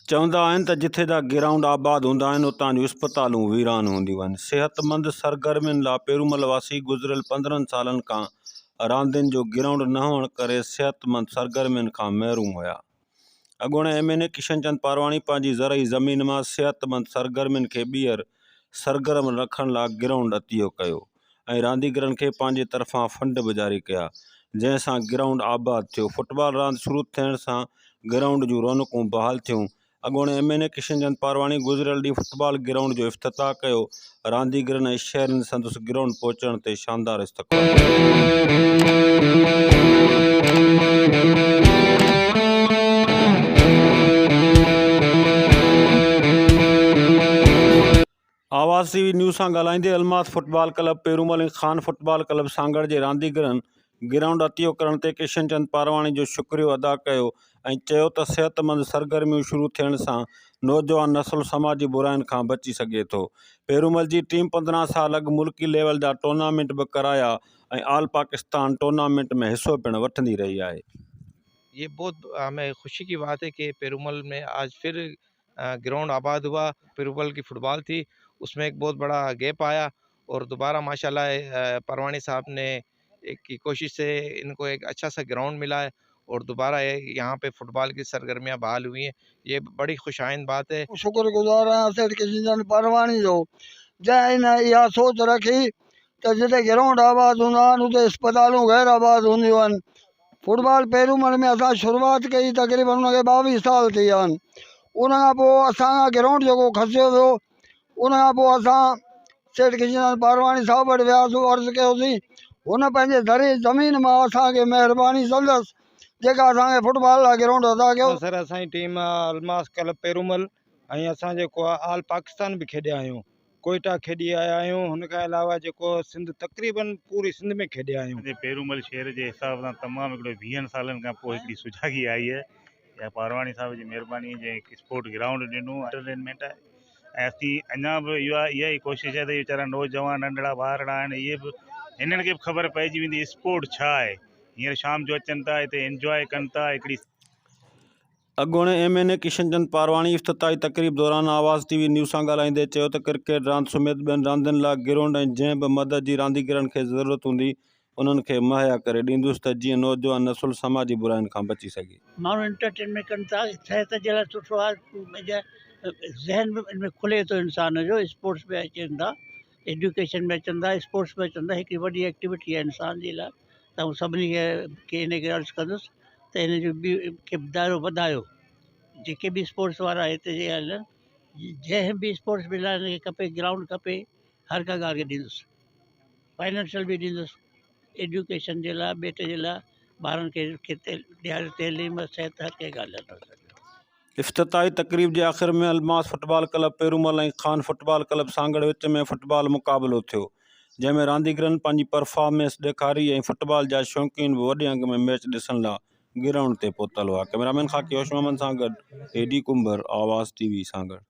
चवंदा आहिनि त जिथे जा ग्राउंड आबाद हूंदा आहिनि उतां जूं इस्पतालूं वीरान हूंदियूं आहिनि। सेहतमंद सरगर्मियुनि लाइ पेरूमल वासी गुज़िरियल 15 सालनि खां रांदियुनि जो ग्राउंड न हुअण करे सेहतमंद सरगर्मियुनि खां महरूम हुआ। अॻूणे MNA किशनचंद पारवाणी पंहिंजी ज़रई ज़मीन मां सेहतमंद सरगर्मियुनि खे ॿीहर सरगर्म रखण लाइ ग्राउंड अतियो कयो ऐं रांदीगरनि खे पंहिंजे तरफ़ां फंड बि जारी कया, जंहिंसां ग्राउंड आबाद थियो। फुटबॉल रांदि शुरू थियण सां ग्राउंड जूं रौनकूं बहाल थियूं। अॻूणे MNA किशनचंद पारवाणी गुज़िरियल ॾींहुं फुटबॉल ग्राउंड जो इफ़्तिताह कयो। रांदीगरनि ऐं शहरनि संदसि ग्राउंड पहुचण ते शानदार इस्तक़बाल। आवाज़ TV न्यूज़ सां ॻाल्हाईंदे अलमास फुटबॉल क्लब पेरूमल ऐं खान फुटबॉल क्लब सांगहड़ जे रांदीगरनि ग्राउंड अतियो करण ते किशनचंद पारवाणी जो शुक्रियो अदा कयो ऐं चयो त सेहतमंद सरगर्मियूं शुरू थियण सां नौजवान नस्ल समाजी बुराइनि खां बची सघे थो। पेरूमल जी टीम 15 साल अॻु मुल्की लेवल जा टूर्नामेंट बि कराया ऐं ऑल पाकिस्तान टूर्नामेंट में हिस्सो पिणु वठंदी रही आहे। ये बहुत हमें खुशी की बात है कि पेरूमल में आज फिर ग्राउंड आबाद हुआ। पेरूमल की फुटबॉल थी, उसमें एक बहुत बड़ा गैप आया और दोबारा माशाल्लाह परवानी साहब ने एक की कोशिश से इनको एक अच्छा सा ग्राउंड मिला है और दोबारा यहाँ पे फुटबॉल की सरगर्मियाँ बहाल हुई हैं। ये बड़ी खुशाइंद बात है। शुक्रगुजार आहियां सेठ किशनचंद पारवाणी जो, जंहिं इन इहा सोच रखी त जिते ग्राउंड आबाद हूंदा आहिनि उते इस्पतालूं गैर आबाद हूंदियूं आहिनि। फुटबॉल पेरूमल में असां शुरूआत कई, तक़रीबन उनखे 22 साल थी विया आहिनि। उन खां पोइ असांखां ग्राउंड जेको खसियो वियो, उन खां पोइ असां सेठ किशनचंद पारवाणी साहब वटि वियासीं, अर्ज़ु कयोसीं। हुन पंहिंजे ज़रे ज़मीन मां असांखे महिरबानी संदसि जेका असांखे फुटबॉल लाइ ग्राउंड अदा कयो। सर असांजी टीम अलमास क्लब पेरूमल ऐं असां जेको आहे ऑल पाकिस्तान बि खेॾिया आहियूं, कोयटा खेॾी आया आहियूं। हुन खां अलावा जेको सिंध तक़रीबन पूरी सिंध में खेॾिया आहियूं। पेरूमल शहर जे हिसाब सां तमामु हिकिड़ो 20 सालनि खां पोइ हिकिड़ी सुजागी आई आहे। या पारवाणी साहब जी महिरबानी जे स्पोर्ट ग्राउंड ॾिनो एंटरटेनमेंट आहे ऐं असीं अञा बि इहा ई कोशिशि आहे त इहे वीचारा नौजवान नंढड़ा ॿारड़ा आहिनि, इहे बि हिननि खे बि ख़बर पइजी वेंदी स्पोर्ट छा आहे। हींअर शाम जो अचनि था, हिते इंजॉय कनि था। हिकिड़ी अॻूणे MNA किशनचंद पारवाणी इफ़्तिताही तक़रीब दौरान आवाज़ TV न्यूज़ सां ॻाल्हाईंदे चयो त क्रिकेट रांदि समेत ॿियनि रांदियुनि लाइ ग्राउंड ऐं जंहिं बि मदद जी रांदीगरनि खे ज़रूरत हूंदी उन्हनि खे मुहैया करे ॾींदुसि त जीअं नौजवान नस्ल समाजी बुराइनि खां बची सघे। माण्हू एंटरटेनमेंट कनि था, सिहत जे लाइ सुठो आहे, ज़हन बि इनमें खुले थो इंसान जो। स्पोर्ट्स में अचनि था, एजुकेशन में अचनि था, स्पोर्ट्स में अचनि था। हिकिड़ी वॾी एक्टिविटी आहे इंसान जे लाइ। त हू सभिनी खे इन खे अर्ज़ु कंदुसि त इन जो खे दाइरो वधायो। जेके बि स्पोर्ट्स वारा हिते जे आहिनि, जंहिं बि स्पोर्ट्स में लाइ हिनखे खपे ग्राउंड खपे, हर का ॻाल्हि खे ॾींदुसि। फाइनेंशियल बि ॾींदुसि, एजुकेशन जे लाइ, बेटे जे लाइ, ॿारनि खे तइलीम, सिहत, हर कंहिं ॻाल्हि लाइ। इफ़्तिताही तक़रीब जे आख़िर में अलमास फुटबॉल क्लब पेरूमल ऐं खान फुटबॉल क्लब सांगहड़ विच में फुटबॉल मुक़ाबलो थियो, जंहिंमें रांदीगरनि पंहिंजी परफॉर्मेंस ॾेखारी ऐं फुटबॉल जा शौक़ीन बि वॾे अंग में मैच ॾिसण लाइ ग्राउंड ते पहुतल हुआ। कैमरामैन ख़ाकी होश मोहम्मद सां गॾु AD कुंबर, आवाज़ TV सांगहड़।